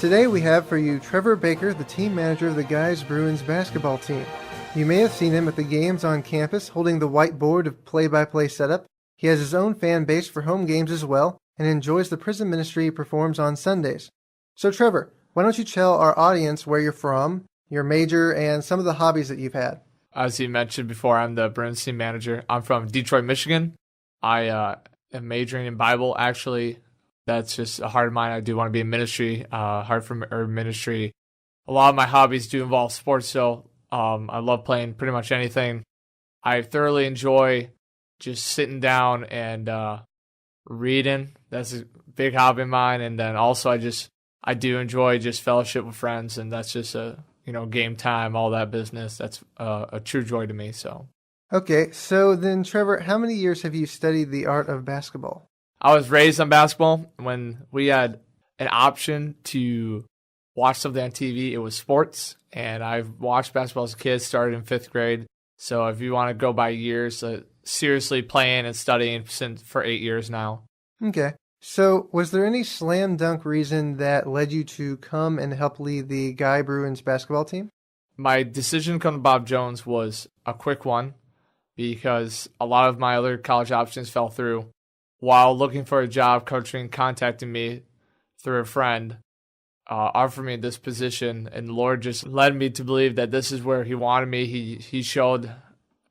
Today we have for you Trevor Baker, the team manager of the Guys Bruins basketball team. You may have seen him at the games on campus holding the whiteboard of play-by-play setup. He has his own fan base for home games as well and enjoys the prison ministry he performs on Sundays. So Trevor, why don't you tell our audience where you're from, your major, and some of the hobbies that you've had? As you mentioned before, I'm the Bruins team manager. I'm from Detroit, Michigan. I am majoring in Bible, actually. That's just a heart of mine. I do want to be in ministry, heart for ministry. A lot of my hobbies do involve sports, so I love playing pretty much anything. I thoroughly enjoy just sitting down and reading. That's a big hobby of mine. And then also I do enjoy just fellowship with friends, and that's just game time, all that business. That's a true joy to me. So. Okay, so then Trevor, how many years have you studied the art of basketball? I was raised on basketball. When we had an option to watch something on TV, it was sports. And I've watched basketball as a kid, started in 5th grade. So if you want to go by years, seriously playing and studying for 8 years now. Okay. So was there any slam dunk reason that led you to come and help lead the Guy Bruins basketball team? My decision to come to Bob Jones was a quick one because a lot of my other college options fell through. While looking for a job, coaching contacted me through a friend, offered me this position, and the Lord just led me to believe that this is where He wanted me. He showed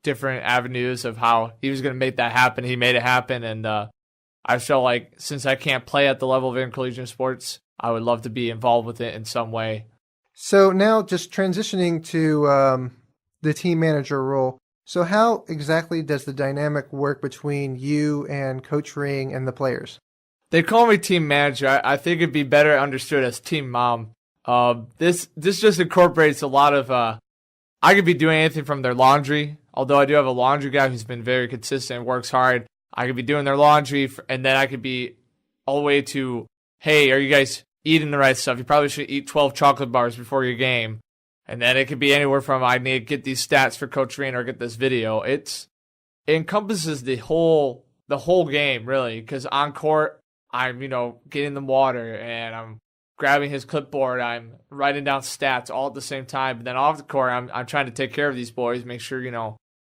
different avenues of how He was going to make that happen. He made it happen, and I felt like since I can't play at the level of intercollegiate sports, I would love to be involved with it in some way. So now just transitioning to the team manager role. So how exactly does the dynamic work between you and Coach Ring and the players? They call me team manager. I think it'd be better understood as team mom. This just incorporates a lot of, I could be doing anything from their laundry, although I do have a laundry guy who's been very consistent and works hard. I could be doing their laundry, and then I could be all the way to, hey, are you guys eating the right stuff? You probably should eat 12 chocolate bars before your game. And then it could be anywhere from I need to get these stats for Coach Ring or get this video. It encompasses the whole game, really, because on court, I'm, getting them water and I'm grabbing his clipboard. I'm writing down stats all at the same time. But then off the court, I'm trying to take care of these boys, make sure,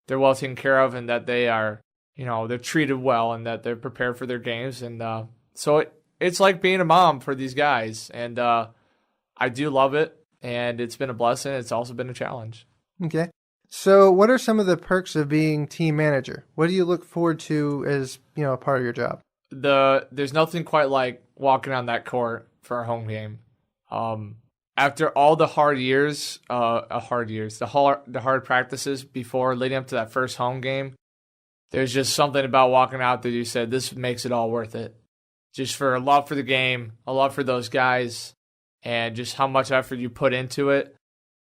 they're well taken care of and that they are, they're treated well and that they're prepared for their games. And so it's like being a mom for these guys. And I do love it. And it's been a blessing. It's also been a challenge. Okay. So what are some of the perks of being team manager? What do you look forward to as, a part of your job? There's nothing quite like walking on that court for a home game. After all the hard practices before leading up to that first home game, there's just something about walking out that you said, this makes it all worth it. Just for a love for the game, a love for those guys, and just how much effort you put into it,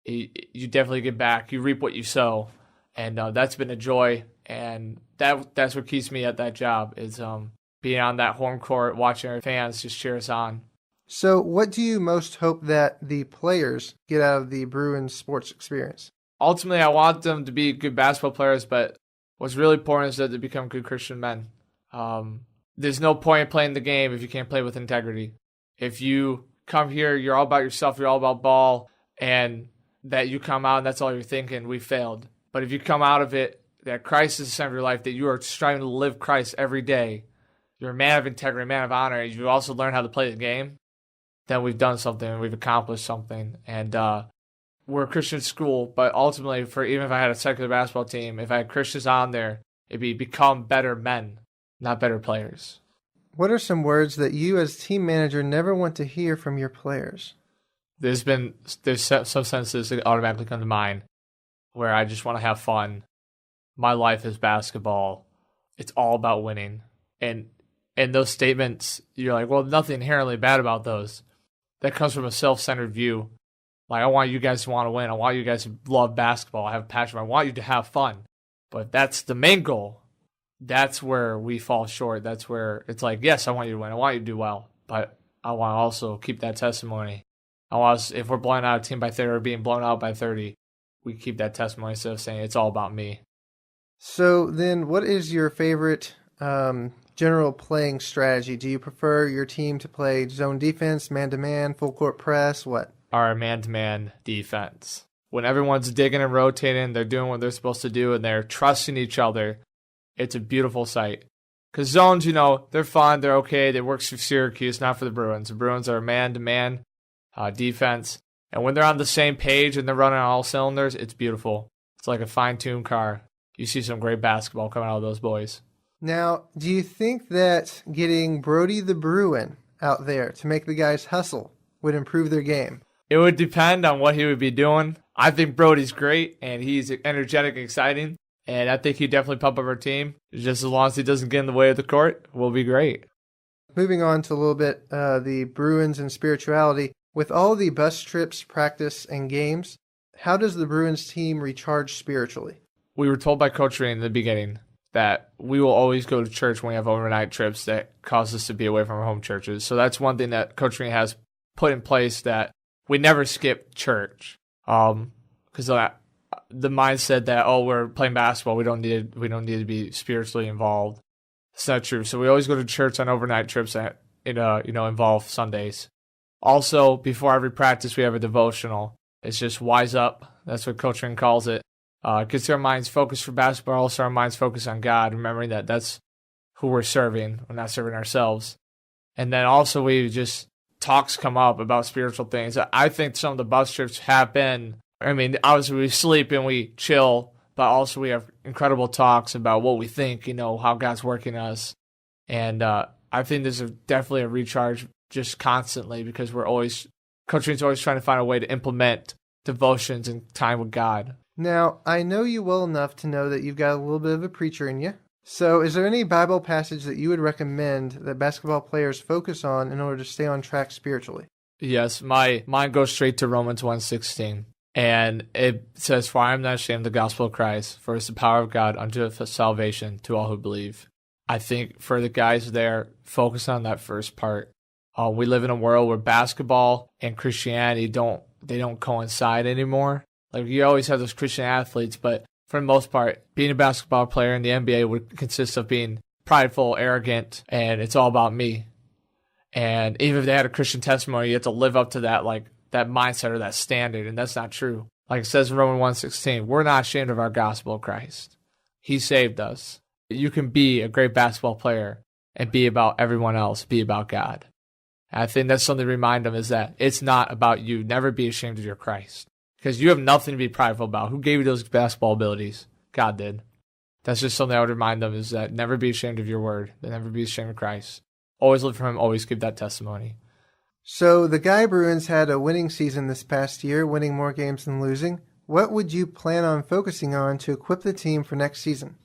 you definitely get back. You reap what you sow, and that's been a joy. And that's what keeps me at that job is being on that home court, watching our fans just cheer us on. So what do you most hope that the players get out of the Bruins sports experience? Ultimately, I want them to be good basketball players, but what's really important is that they become good Christian men. There's no point in playing the game if you can't play with integrity. If you come here, you're all about yourself, you're all about ball, and that you come out and that's all you're thinking, we failed. But if you come out of it, that Christ is the center of your life, that you are striving to live Christ every day, you're a man of integrity, a man of honor, and you also learn how to play the game, then we've done something, we've accomplished something. And we're a Christian school, but ultimately, even if I had a secular basketball team, if I had Christians on there, it'd be become better men, not better players. What are some words that you as team manager never want to hear from your players? There's some sentences that automatically come to mind where I just want to have fun. My life is basketball. It's all about winning. And those statements, you're like, well, nothing inherently bad about those. That comes from a self-centered view. Like, I want you guys to want to win. I want you guys to love basketball. I have a passion. I want you to have fun. But that's the main goal. That's where we fall short. That's where it's like, yes, I want you to win. I want you to do well. But I want to also keep that testimony. I want us, if we're blowing out a team by 30 or being blown out by 30, we keep that testimony instead of saying it's all about me. So then what is your favorite general playing strategy? Do you prefer your team to play zone defense, man-to-man, full court press, what? Our man-to-man defense. When everyone's digging and rotating, they're doing what they're supposed to do, and they're trusting each other, it's a beautiful sight. Because zones, they're fun, they're okay, they work for Syracuse, not for the Bruins. The Bruins are man-to-man defense, and when they're on the same page and they're running on all cylinders, it's beautiful. It's like a fine-tuned car. You see some great basketball coming out of those boys. Now, do you think that getting Brody the Bruin out there to make the guys hustle would improve their game? It would depend on what he would be doing. I think Brody's great, and he's energetic and exciting, and I think he'd definitely pump up our team. Just as long as he doesn't get in the way of the court, we'll be great. Moving on to a little bit the Bruins and spirituality. With all the bus trips, practice, and games, how does the Bruins team recharge spiritually? We were told by Coach Ray in the beginning that we will always go to church when we have overnight trips that cause us to be away from our home churches. So that's one thing that Coach Ray has put in place, that we never skip church. Because the mindset that, we're playing basketball, we don't need to be spiritually involved. It's not true. So we always go to church on overnight trips that involve Sundays. Also, before every practice, we have a devotional. It's just wise up. That's what Coach Ring calls it. Gets our minds focused for basketball, also our minds focused on God, remembering that that's who we're serving. We're not serving ourselves. And then also talks come up about spiritual things. I think some of the bus trips have been, obviously we sleep and we chill, but also we have incredible talks about what we think, how God's working us. And I think there's definitely a recharge just constantly, because Coach Ring's always trying to find a way to implement devotions and time with God. Now, I know you well enough to know that you've got a little bit of a preacher in you. So is there any Bible passage that you would recommend that basketball players focus on in order to stay on track spiritually? Yes, mine goes straight to Romans 1:16. And it says, "For I am not ashamed of the gospel of Christ, for it's the power of God unto salvation to all who believe." I think for the guys there, focus on that first part. We live in a world where basketball and Christianity don't coincide anymore. Like, you always have those Christian athletes, but for the most part, being a basketball player in the NBA would consist of being prideful, arrogant, and it's all about me. And even if they had a Christian testimony, you have to live up to that, that mindset or that standard, and that's not true. Like it says in Romans 1:16, we're not ashamed of our gospel of Christ. He saved us. You can be a great basketball player and be about everyone else, be about God. And I think that's something to remind them, is that it's not about you. Never be ashamed of your Christ, because you have nothing to be prideful about. Who gave you those basketball abilities? God did. That's just something I would remind them, is that never be ashamed of your word. Never be ashamed of Christ. Always live for him. Always give that testimony. So the Guy Bruins had a winning season this past year, winning more games than losing. What would you plan on focusing on to equip the team for next season?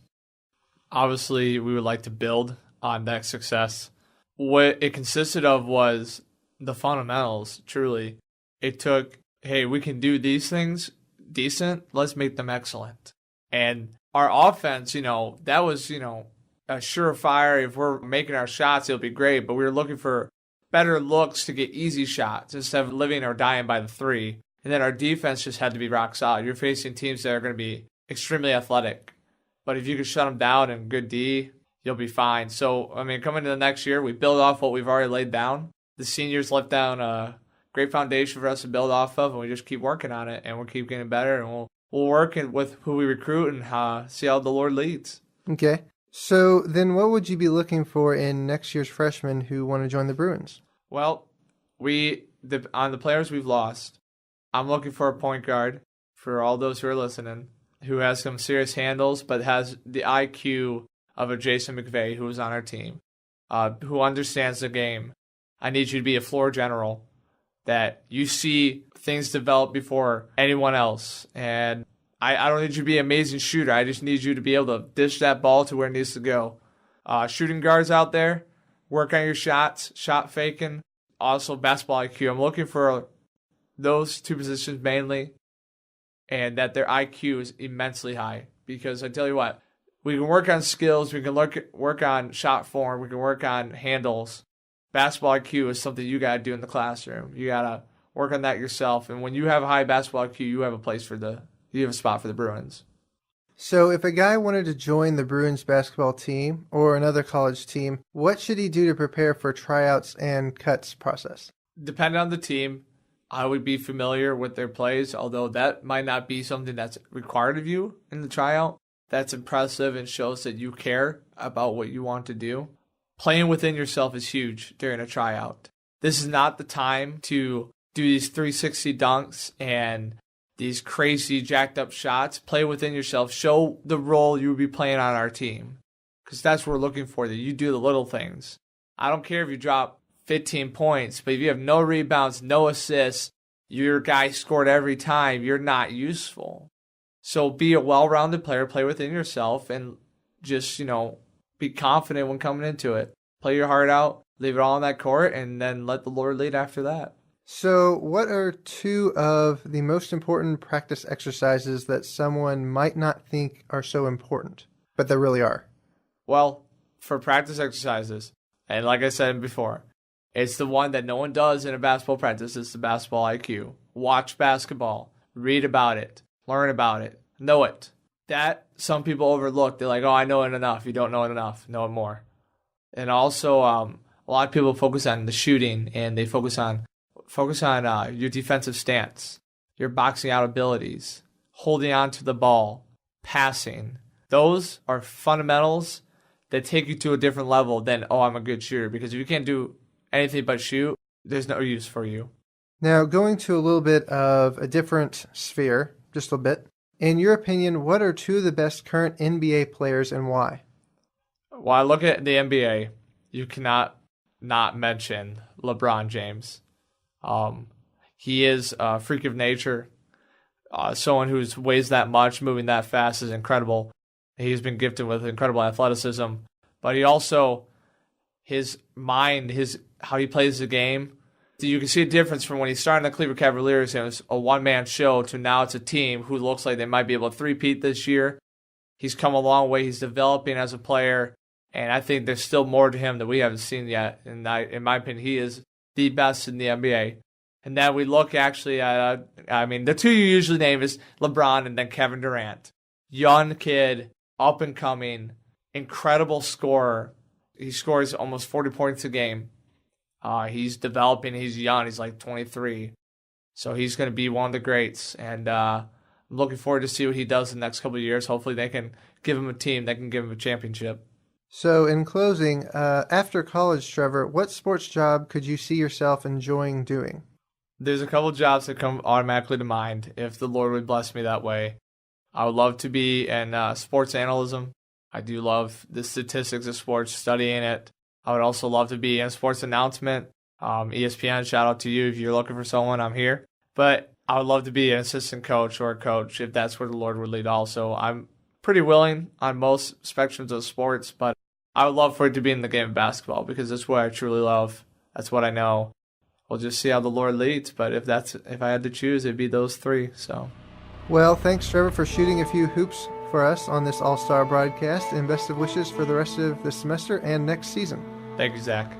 Obviously, we would like to build on that success. What it consisted of was the fundamentals, truly. It took, hey, we can do these things decent, let's make them excellent. And our offense, that was, a surefire. If we're making our shots, it'll be great. But we were looking for better looks to get easy shots instead of living or dying by the three. And then our defense just had to be rock solid. You're facing teams that are going to be extremely athletic. But if you can shut them down in good D, you'll be fine. So, coming into the next year, we build off what we've already laid down. The seniors left down a great foundation for us to build off of, and we just keep working on it, and we'll keep getting better, and we'll work with who we recruit and see how the Lord leads. Okay. So then what would you be looking for in next year's freshmen who want to join the Bruins? Well, on the players we've lost, I'm looking for a point guard, for all those who are listening, who has some serious handles but has the IQ of a Jason McVay, who was on our team, who understands the game. I need you to be a floor general, that you see things develop before anyone else. And I don't need you to be an amazing shooter. I just need you to be able to dish that ball to where it needs to go. Shooting guards out there, work on your shots, shot faking, also basketball IQ. I'm looking for those two positions mainly, and that their IQ is immensely high. Because I tell you what, we can work on skills, we can work on shot form, we can work on handles. Basketball IQ is something you got to do in the classroom. You got to work on that yourself. And when you have a high basketball IQ, you have a spot for the Bruins. So if a guy wanted to join the Bruins basketball team or another college team, what should he do to prepare for tryouts and cuts process? Depending on the team, I would be familiar with their plays, although that might not be something that's required of you in the tryout. That's impressive and shows that you care about what you want to do. Playing within yourself is huge during a tryout. This is not the time to do these 360 dunks and these crazy jacked up shots. Play within yourself. Show the role you would be playing on our team, because that's what we're looking for, that you do the little things. I don't care if you drop 15 points, but if you have no rebounds, no assists, your guy scored every time, you're not useful. So be a well-rounded player, play within yourself, and just, be confident when coming into it. Play your heart out, leave it all on that court, and then let the Lord lead after that. So what are two of the most important practice exercises that someone might not think are so important, but that really are? Well, for practice exercises, and like I said before, it's the one that no one does in a basketball practice. It's the basketball IQ. Watch basketball. Read about it. Learn about it. Know it. That some people overlook. They're like, oh, I know it enough. You don't know it enough. Know it more. And also, a lot of people focus on the shooting, and they focus on your defensive stance, your boxing out abilities, holding on to the ball, passing. Those are fundamentals that take you to a different level than, oh, I'm a good shooter. Because if you can't do anything but shoot, there's no use for you. Now, going to a little bit of a different sphere, just a bit. In your opinion, what are two of the best current NBA players and why? When I look at the NBA, you cannot not mention LeBron James. He is a freak of nature. Someone who weighs that much, moving that fast is incredible. He's been gifted with incredible athleticism. But he also, his mind, how he plays the game, you can see a difference from when he started in the Cleveland Cavaliers and it was a one-man show to now it's a team who looks like they might be able to three-peat this year. He's come a long way. He's developing as a player, and I think there's still more to him that we haven't seen yet. And in my opinion, he is the best in the NBA. And then we look actually at, the two you usually name is LeBron and then Kevin Durant. Young kid, up and coming, incredible scorer. He scores almost 40 points a game. He's developing. He's young. He's like 23. So he's going to be one of the greats. And I'm looking forward to see what he does in the next couple of years. Hopefully they can give him a team that can give him a championship. So in closing, after college, Trevor, what sports job could you see yourself enjoying doing? There's a couple of jobs that come automatically to mind if the Lord would bless me that way. I would love to be in sports analysis. I do love the statistics of sports, studying it. I would also love to be in sports announcement. ESPN, shout out to you if you're looking for someone, I'm here. But I would love to be an assistant coach or a coach if that's where the Lord would lead also. I'm pretty willing on most spectrums of sports, but I would love for it to be in the game of basketball because that's what I truly love. That's what I know. We'll just see how the Lord leads, but if I had to choose, it'd be those three. So, well, thanks, Trevor, for shooting a few hoops for us on this All-Star broadcast, and best of wishes for the rest of the semester and next season. Thank you, Zach.